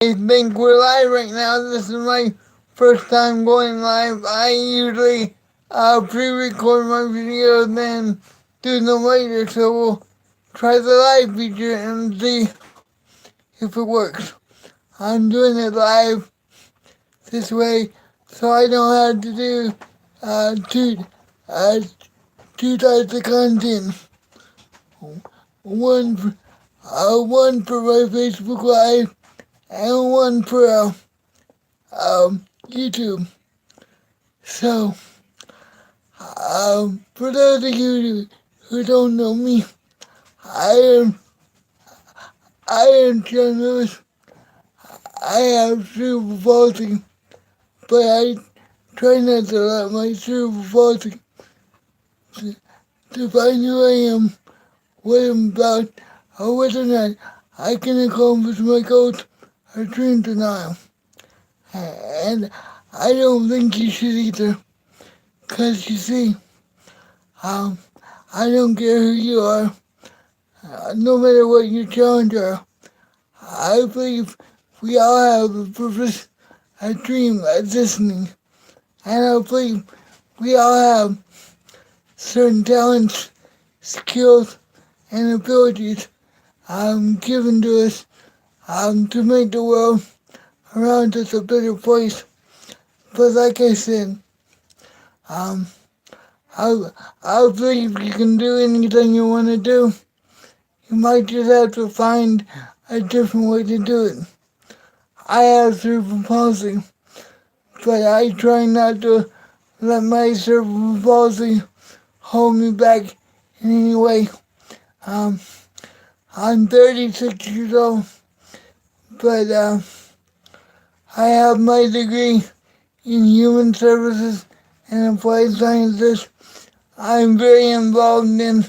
I think we're live right now. This is my first time going live. I usually pre-record my video and then do them later, so we'll try the live feature and see if it works. I'm doing it live this way so I don't have to do uh, two, uh, two types of content. One, one for my Facebook Live and one for YouTube. So, for those of you who don't know me, I am John Lewis. I have cerebral palsy, but I try not to let my cerebral palsy define who I am, what I'm about, or whether or not I can accomplish my goals or dream denial. And I don't think you should either, because you see, I don't care who you are, no matter what your challenge are. I believe we all have a purpose, a dream, a destiny, and I believe we all have certain talents, skills, and abilities given to us to make the world around us a better place. But like I said, I believe you can do anything you want to do. You might just have to find a different way to do it. I have cerebral palsy, but I try not to let my cerebral palsy hold me back in any way. I'm 36 years old, but I have my degree in human services and applied sciences. I'm very involved in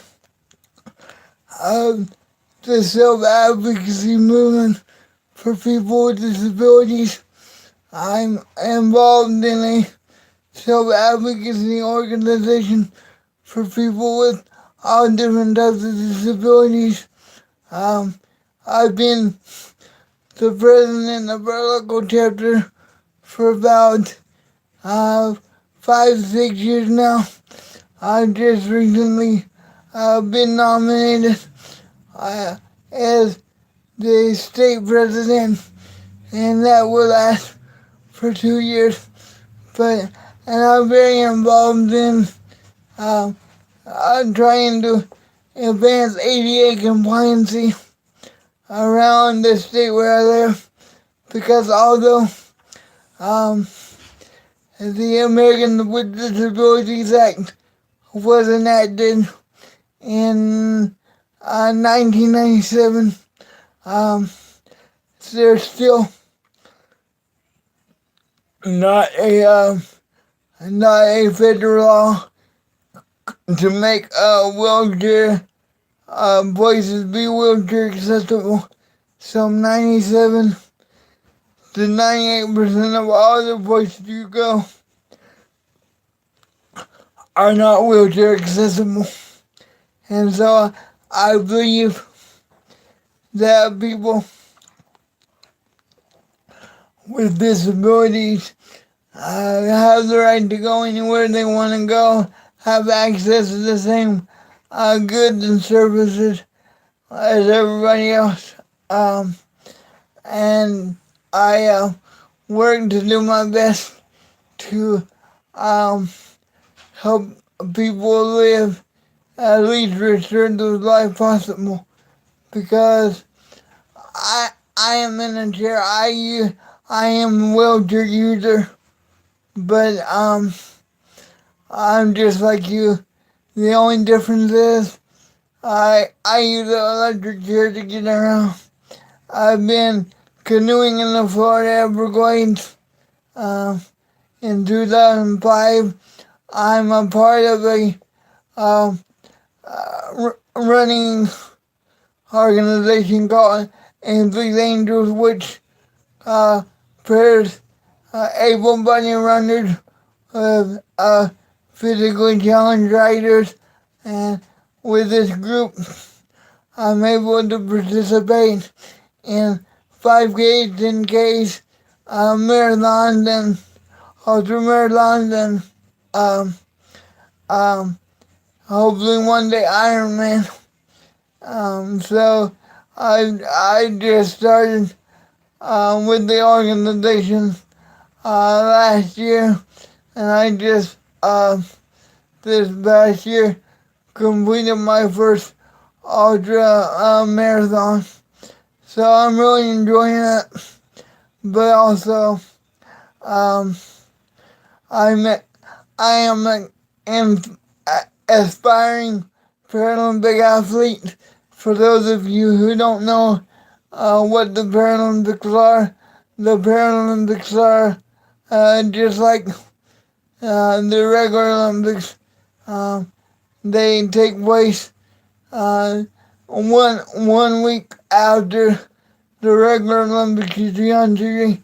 the self-advocacy movement for people with disabilities. I'm involved in a self-advocacy organization for people with all different types of disabilities. I've been the president of our local chapter for about 5-6 years now. I've just recently been nominated as the state president, and that will last for 2 years. And I'm very involved in trying to advance ADA compliancy around the state where I live, because although the Americans with Disabilities Act was enacted in 1997, there's still not a federal law to make wheelchair places be wheelchair accessible. So 97 to 98% of all the places you go are not wheelchair accessible. And so I believe that people with disabilities have the right to go anywhere they want to go, have access to the same goods and services as everybody else. And I work to do my best to help people live at least return to life possible, because I am in a chair. I am a wheelchair user, but I'm just like you. The only difference is I use an electric chair to get around. I've been canoeing in the Florida Everglades in 2005. I'm a part of a running organization called Ainsley's Angels, which pairs able-bodied runners with physically challenged riders. And with this group, I'm able to participate in 5Ks, 10Ks, marathons, and ultra marathons, and um, um, hopefully one day Ironman. So I just started with the organization last year, and I just this past year completed my first ultra marathon. So I'm really enjoying it, but also um, I'm I am an aspiring Paralympic athlete. For those of you who don't know what the Paralympics are just like the regular Olympics. They take place one week after the regular Olympics usually,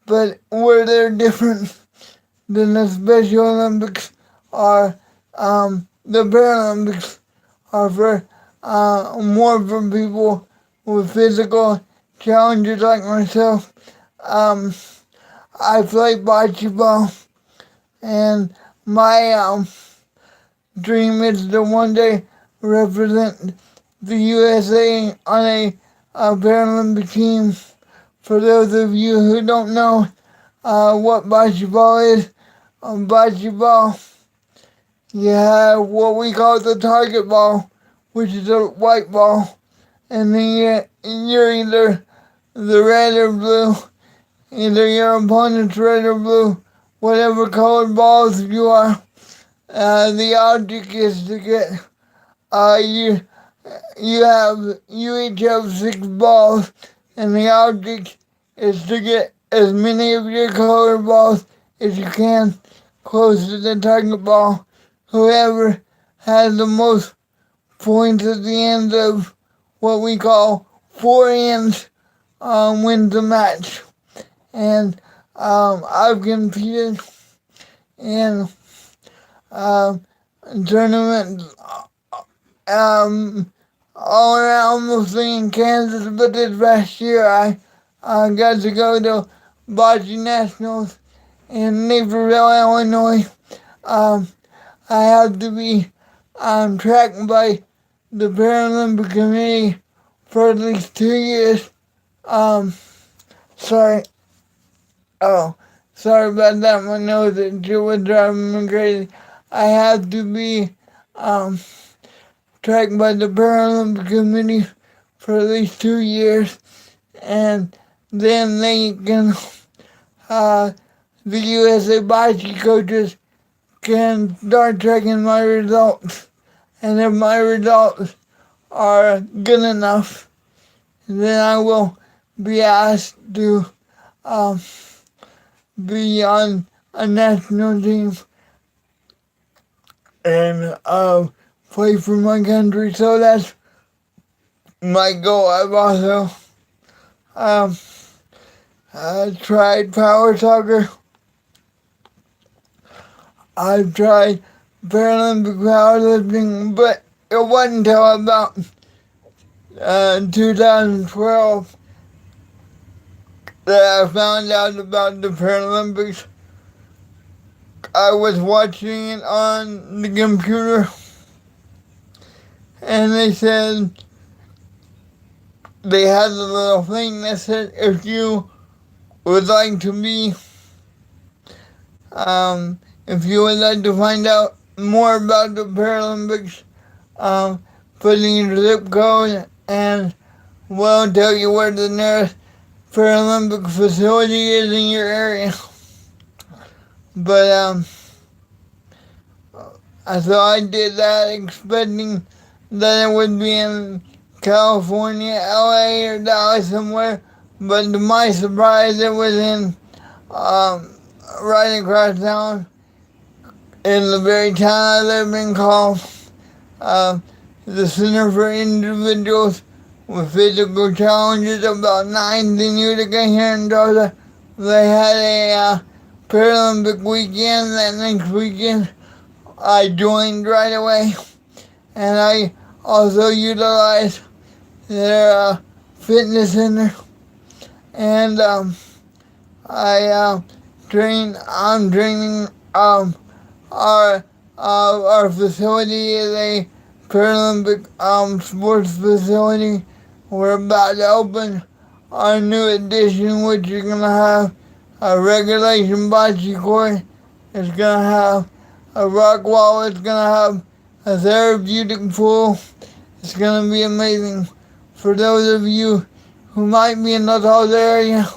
but where they're different than the Special Olympics are the Paralympics are for more for people with physical challenges like myself. I play bocce ball, and my dream is to one day represent the USA on a Paralympic team. For those of you who don't know what bocce ball is, bocce ball, you have what we call the target ball, which is a white ball, and then you're either the red or blue, either your opponent's red or blue, whatever colored balls you are. The object is to get you each have 6 balls, and the object is to get as many of your colored balls as you can close to the target ball. Whoever has the most points at the end of what we call 4 ends wins the match. And I've competed in tournaments all around, mostly in Kansas, but this past year I got to go to Bocce Nationals in Naperville, Illinois. I have to be tracked by the Paralympic Committee for at least 2 years. Sorry about that. My nose was driving me crazy. I have to be tracked by the Paralympic Committee for at least 2 years, and then they can, the USA Bocce coaches can start tracking my results, and if my results are good enough, then I will be asked to be on a national team and play for my country. So that's my goal. I've also tried power soccer. I've tried Paralympic powerlifting, but it wasn't until about 2012 that I found out about the Paralympics. I was watching it on the computer, and they said they had a little thing that said if you would like to be, if you would like to find out more about the Paralympics, put in your zip code and we'll tell you where the nearest Paralympic facility is in your area. But so I did that expecting that it would be in California, LA, or Dallas somewhere, but to my surprise it was in right across town in the very town I live in called the Center for Individuals with Physical Challenges, about 9th in Utica here in Georgia. They had a Paralympic weekend. That next weekend I joined right away, and I also utilized their fitness center, and I'm training our our facility is a Paralympic sports facility. We're about to open our new addition, which is gonna have a regulation bocce court. It's gonna have a rock wall. It's gonna have a therapeutic pool. It's gonna be amazing. For those of you who might be in the Tulsa area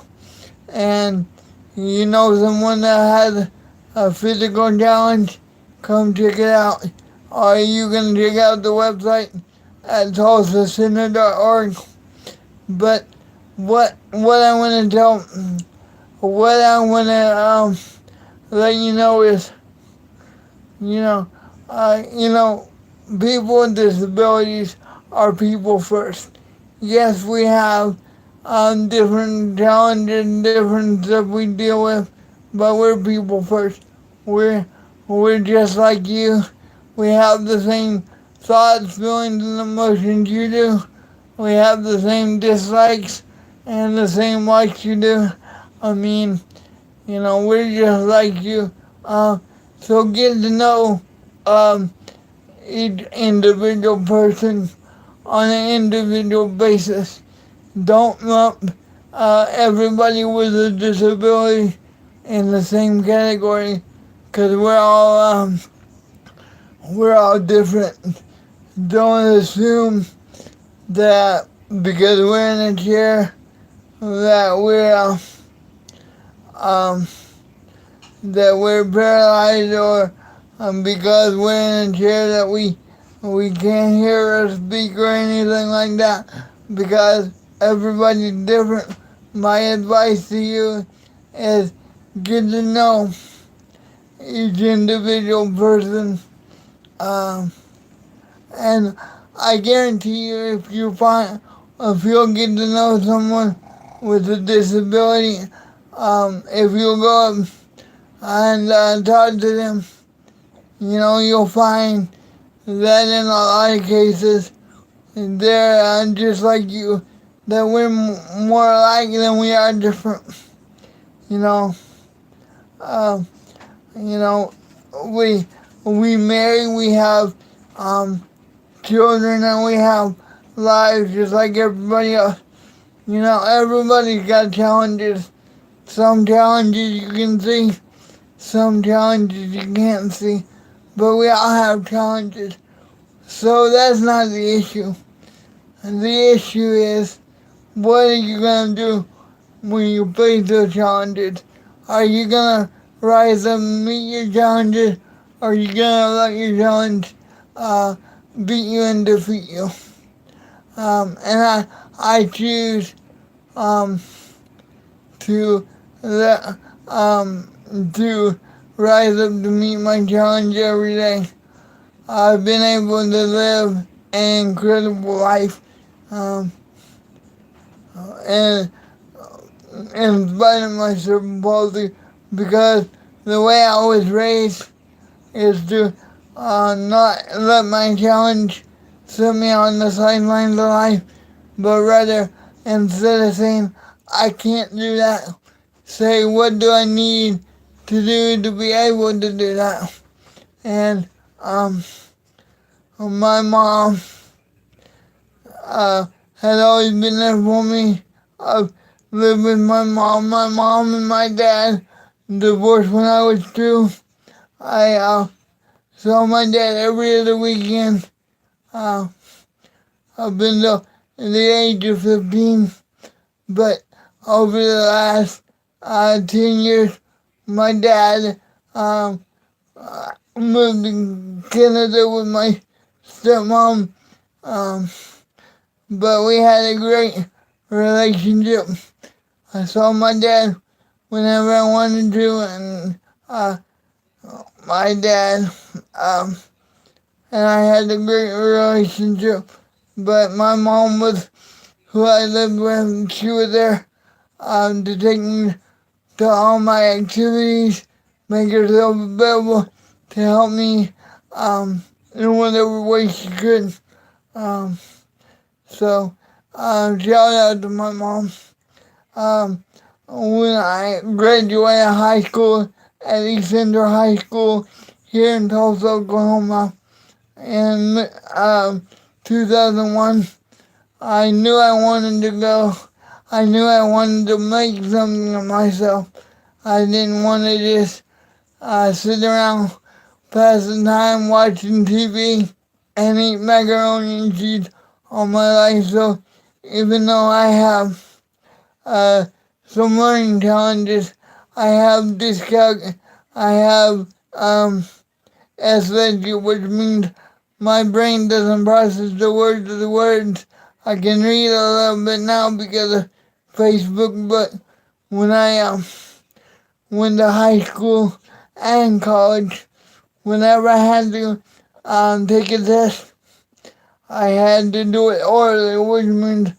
and you know someone that has a physical challenge, come check it out. Or you can check out the website at tulsacenter.org. But what I want to let you know is, you know, you know, people with disabilities are people first. Yes, we have different challenges and different stuff we deal with, but we're people first. We're we're just like you. We have the same thoughts, feelings, and emotions you do. We have the same dislikes and the same likes you do. I mean, you know, we're just like you. So get to know um, each individual person on an individual basis. Don't lump everybody with a disability in the same category, because we're all different. Don't assume that because we're in a chair that um, we're paralyzed, or because we're in a chair that we can't hear or speak or anything like that, because everybody's different. My advice to you is get to know each individual person, um, and I guarantee you, if you'll get to know someone with a disability, if you'll go up and talk to them, you know, you'll find that in a lot of cases, they're just like you, that we're more alike than we are different. You know, uh, you know, we marry, we have children, and we have lives just like everybody else. You know, everybody's got challenges. Some challenges you can see, some challenges you can't see, but we all have challenges. So that's not the issue. And the issue is, what are you going to do when you face those challenges? Are you going to rise up and meet your challenges? Or are you going to let your challenge beat you and defeat you? And I choose um, to let, to rise up to meet my challenge every day. I've been able to live an incredible life, and in spite of my cerebral palsy, because the way I was raised is to not let my challenge set me on the sidelines of life, but rather, instead of saying, I can't do that, say, what do I need to do to be able to do that? And my mom had always been there for me. I've lived with my mom and my dad divorced when I was 2. I saw my dad every other weekend up until the age of 15. But over the last 10 years, my dad moved to Canada with my stepmom. But we had a great relationship. I saw my dad whenever I wanted to, and my dad and I had a great relationship. But my mom was who I lived with. She was there to take me to all my activities, make herself available to help me in whatever way she could. So shout out to my mom. um, when I graduated high school at East Central High School here in Tulsa, Oklahoma in 2001. I knew I wanted to go. I knew I wanted to make something of myself. I didn't want to just sit around passing time watching TV and eat macaroni and cheese all my life. So even though I have some learning challenges, I have I have dyslexia, which means my brain doesn't process the words. I can read a little bit now because of Facebook, but when I went to high school and college, whenever I had to take a test, I had to do it orally, which means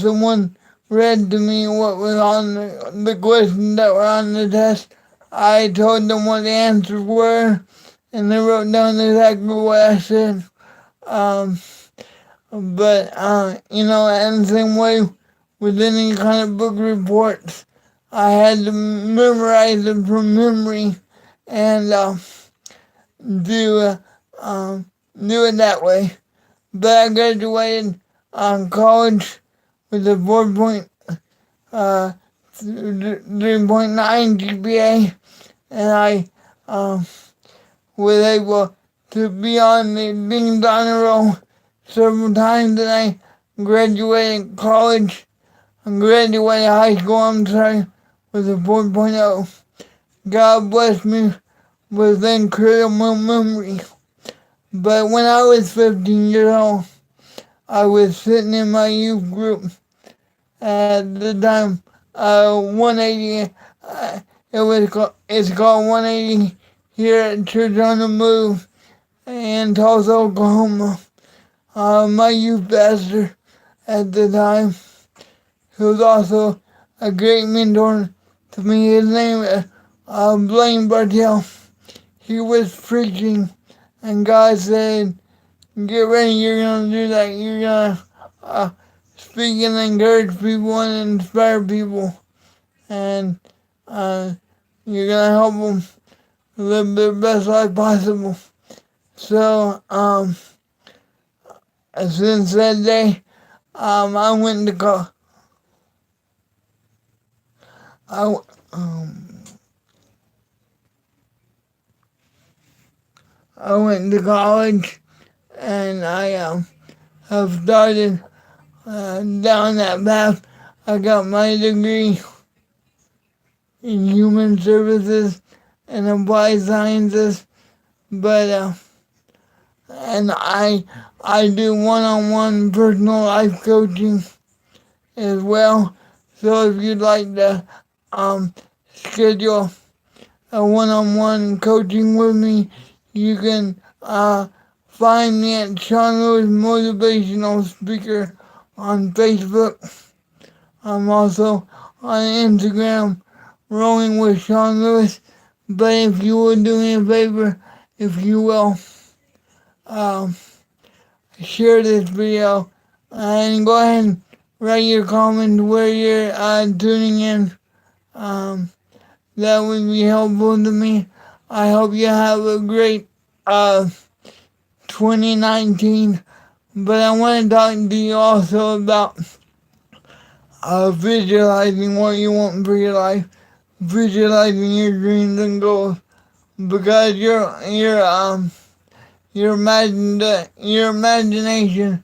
someone read to me what was on the questions that were on the test. I told them what the answers were, and they wrote down exactly what I said. Um, but, in the same way with any kind of book reports, I had to memorize them from memory and do, do it that way. But I graduated college with a 3.9 GPA, and I was able to be on the Dean's Honor Roll several times, and I graduated college. I graduated high school, with a 4.0. God bless me with incredible memory. But when I was 15 years old, I was sitting in my youth group at the time, 180. It's called 180 here at Church on the Move in Tulsa, Oklahoma. My youth pastor at the time, who was also a great mentor to me, his name is Blaine Bartell. He was preaching, and God said, "Get ready, you're gonna do that. You're gonna speak and encourage people and inspire people, and you're gonna help them live their best life possible." So, since that day, I went to I, um, I went to college, and I have started down that path. I got my degree in human services and applied sciences, but and I do one-on-one personal life coaching as well. So if you'd like to schedule a one-on-one coaching with me, you can find me at Sean Lewis Motivational Speaker on Facebook. I'm also on Instagram, Rolling with Sean Lewis. But if you would do me a favor, if you will, share this video and go ahead and write your comment where you're tuning in. That would be helpful to me. I hope you have a great 2019. But I want to talk to you also about visualizing what you want for your life, visualizing your dreams and goals, because your imagination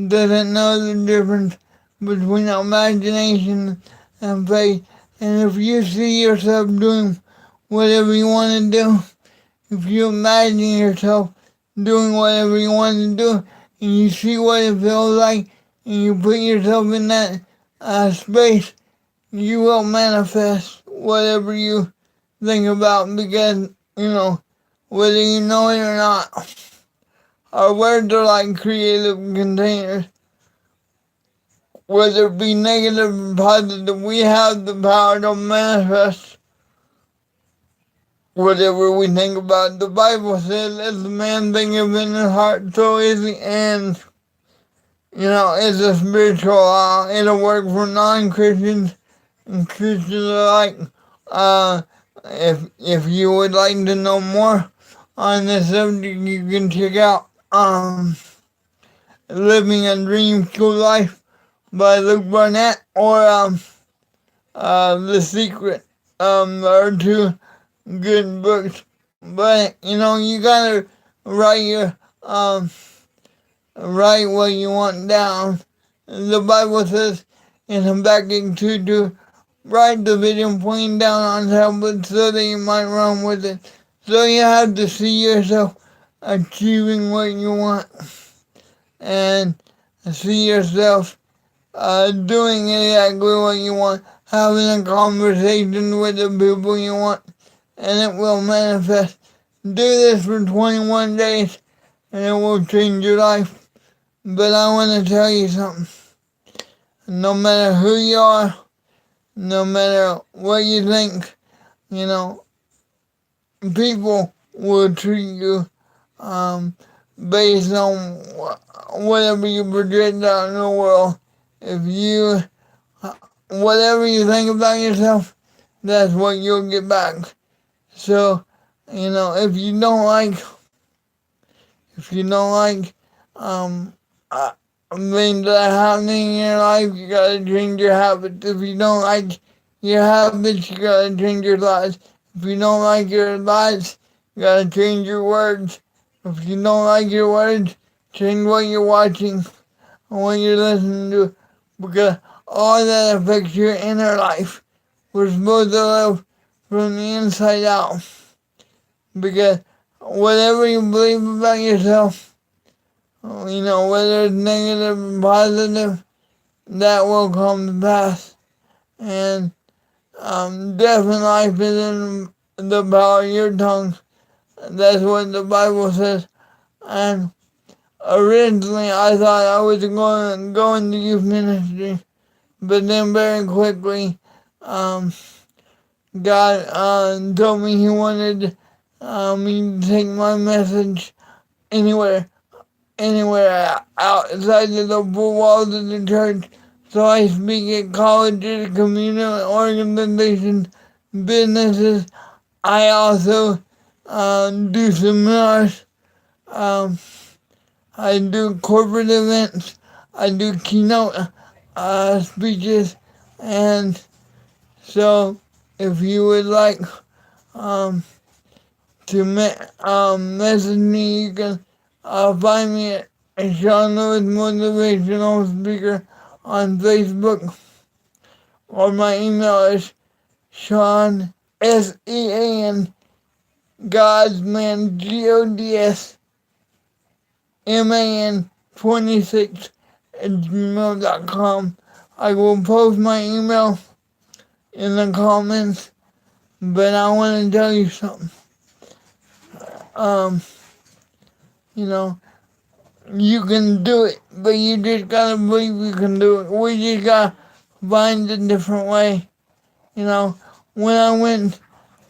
doesn't know the difference between imagination and faith. And if you see yourself doing whatever you want to do, if you imagine yourself doing whatever you want to do, and you see what it feels like, and you put yourself in that space, you will manifest whatever you think about, because, whether you know it or not, our words are like creative containers. Whether it be negative or positive, we have the power to manifest whatever we think about. The Bible says, as a man thinketh in his heart, so is he. And, it's a spiritual law. It'll work for non-Christians. Christians alike. If you would like to know more on this subject, you can check out Living a Dream School Life by Luke Barnett or The Secret. Are two good books. But you gotta write your write what you want down. The Bible says in Habakkuk 2 to write the vision pointing down on tablets so that you might run with it. So you have to see yourself achieving what you want and see yourself doing exactly what you want, having a conversation with the people you want, and it will manifest. Do this for 21 days and it will change your life. But I want to tell you something. No matter who you are, no matter what you think, you know, people will treat you based on whatever you project out in the world. If you, whatever you think about yourself, that's what you'll get back. So, if you don't like things that are happening in your life, you gotta change your habits. If you don't like your habits, you gotta change your thoughts. If you don't like your thoughts, you gotta change your words. If you don't like your words, change what you're watching and what you're listening to, because all that affects your inner life. We're supposed to live from the inside out, because whatever you believe about yourself, whether it's negative or positive, that will come to pass. And death and life is in the power of your tongue. That's what the Bible says. And originally I thought I was going to go into youth ministry, but then very quickly God told me He wanted me to take my message anywhere outside of the four walls of the church. So I speak at colleges, community organizations, businesses. I also do seminars. I do corporate events. I do keynote speeches. And so if you would like to message me, you can find me at Sean Lewis Motivational Speaker on Facebook, or my email is Sean, SEAN, Godsman, GODSMAN 26 at gmail.com. I will post my email in the comments, but I want to tell you something. You can do it, but you just gotta believe you can do it. We just gotta find a different way. When I went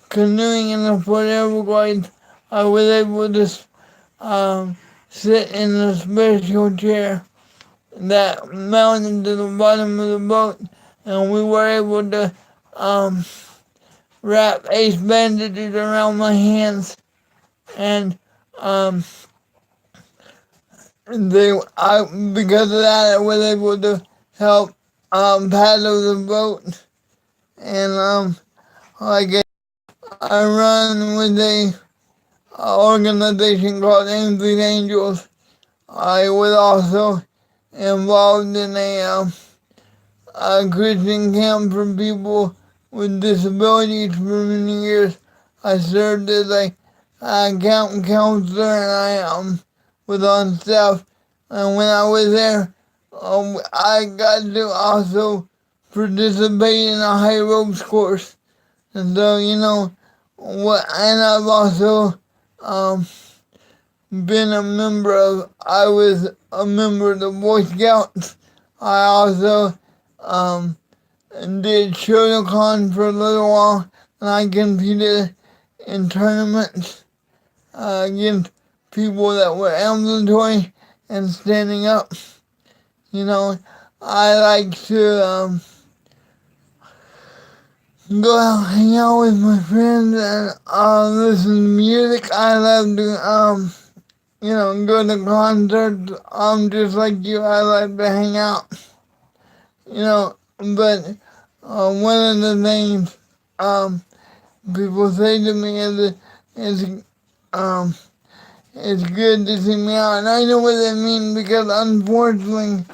canoeing in the Fort Everglades, I was able to sit in a special chair that mounted to the bottom of the boat, and we were able to wrap ace bandages around my hands, and because of that, I was able to help paddle the boat, and I run with a organization called Ainsley Angels. I was also involved in a Christian camp for people with disabilities for many years. I served as a camp counselor, and I was on staff. And when I was there, I got to also participate in a high ropes course. And so, and I've also I was a member of the Boy Scouts. I also did Shotokan for a little while, and I competed in tournaments against people that were ambulatory and standing up. I like to go out, hang out with my friends, and listen to music. I love to go to concerts. Just like you, I like to hang out. But one of the things people say to me is um it's good to see me out, and I know what they mean because unfortunately,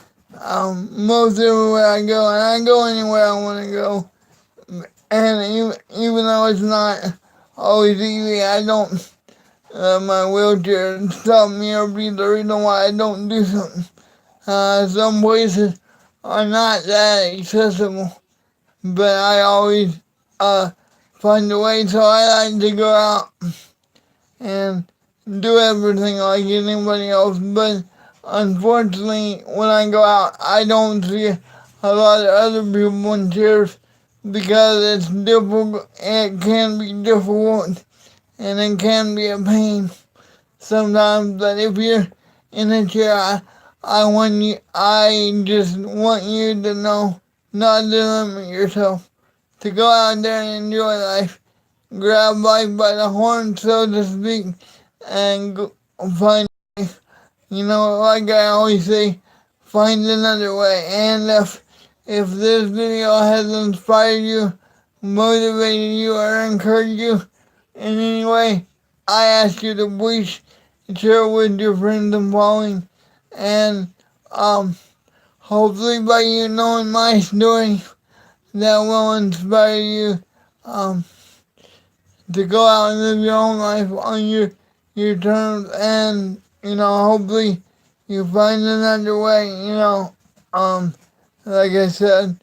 most everywhere I go, and I go anywhere I want to go, and even though it's not always easy, I don't let my wheelchair stop me or be the reason why I don't do something. Some places are not that accessible, but I always find a way, so I like to go out and do everything like anybody else. But unfortunately, when I go out, I don't see a lot of other people in chairs because it's difficult. It can be difficult, and it can be a pain sometimes. But if you're in a chair, I just want you to know not to limit yourself, to go out there and enjoy life. Grab life by the horn, so to speak, and find, like I always say, find another way. And if this video has inspired you, motivated you, or encouraged you in any way, I ask you to please share with your friends and following. And hopefully by you knowing my story, that will inspire you to go out and live your own life on your terms, and hopefully you find another way. Like I said,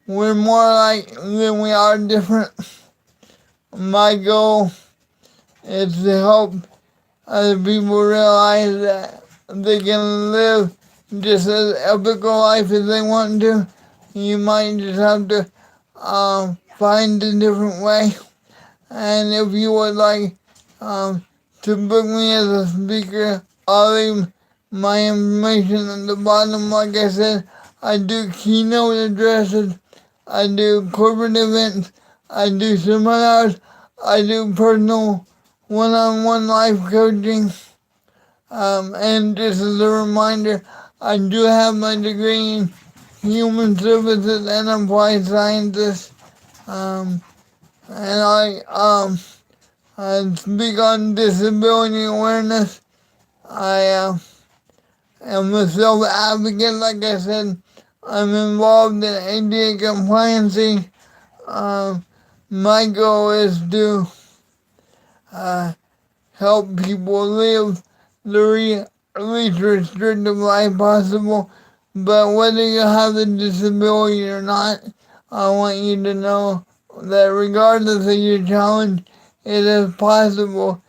we're more alike than we are different. My goal is to help other people realize that they can live just as epic a life as they want to. You might just have to find a different way. And if you would like to book me as a speaker, I'll leave my information at the bottom. Like I said, I do keynote addresses, I do corporate events, I do seminars, I do personal one-on-one life coaching. And just as a reminder, I do have my degree in human services and applied sciences. And I speak on disability awareness. I am a self-advocate, like I said. I'm involved in ADA compliancy. My goal is to help people live the least restrictive life possible. But whether you have a disability or not, I want you to know that regardless of your challenge, it is possible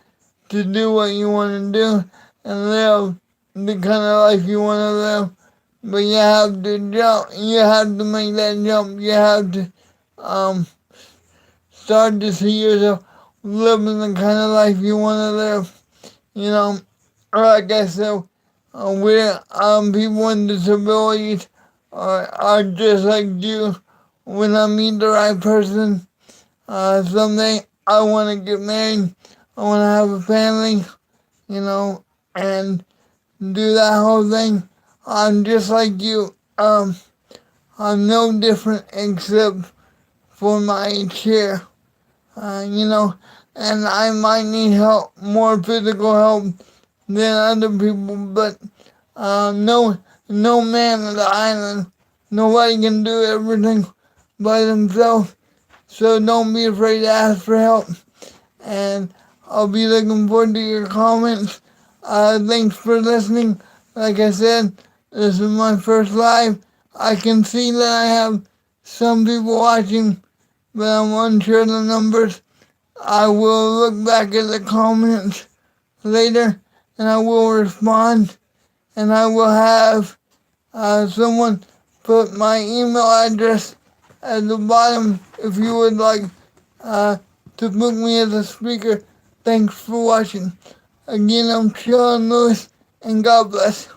to do what you want to do and live the kind of life you want to live. But you have to jump. You have to make that jump. You have to start to see yourself living the kind of life you want to live. Like I said, we're people with disabilities are just like you. When I meet the right person, someday I want to get married. I want to have a family, and do that whole thing. I'm just like you. I'm no different except for my chair, and I might need help, more physical help than other people, but no man on the island, nobody can do everything by themselves, so don't be afraid to ask for help, and I'll be looking forward to your comments. Thanks for listening. Like I said, this is my first live. I can see that I have some people watching, but I'm unsure of the numbers. I will look back at the comments later, and I will respond, and I will have someone put my email address at the bottom if you would like to book me as a speaker. Thanks for watching. Again, I'm Sean Lewis, and God bless.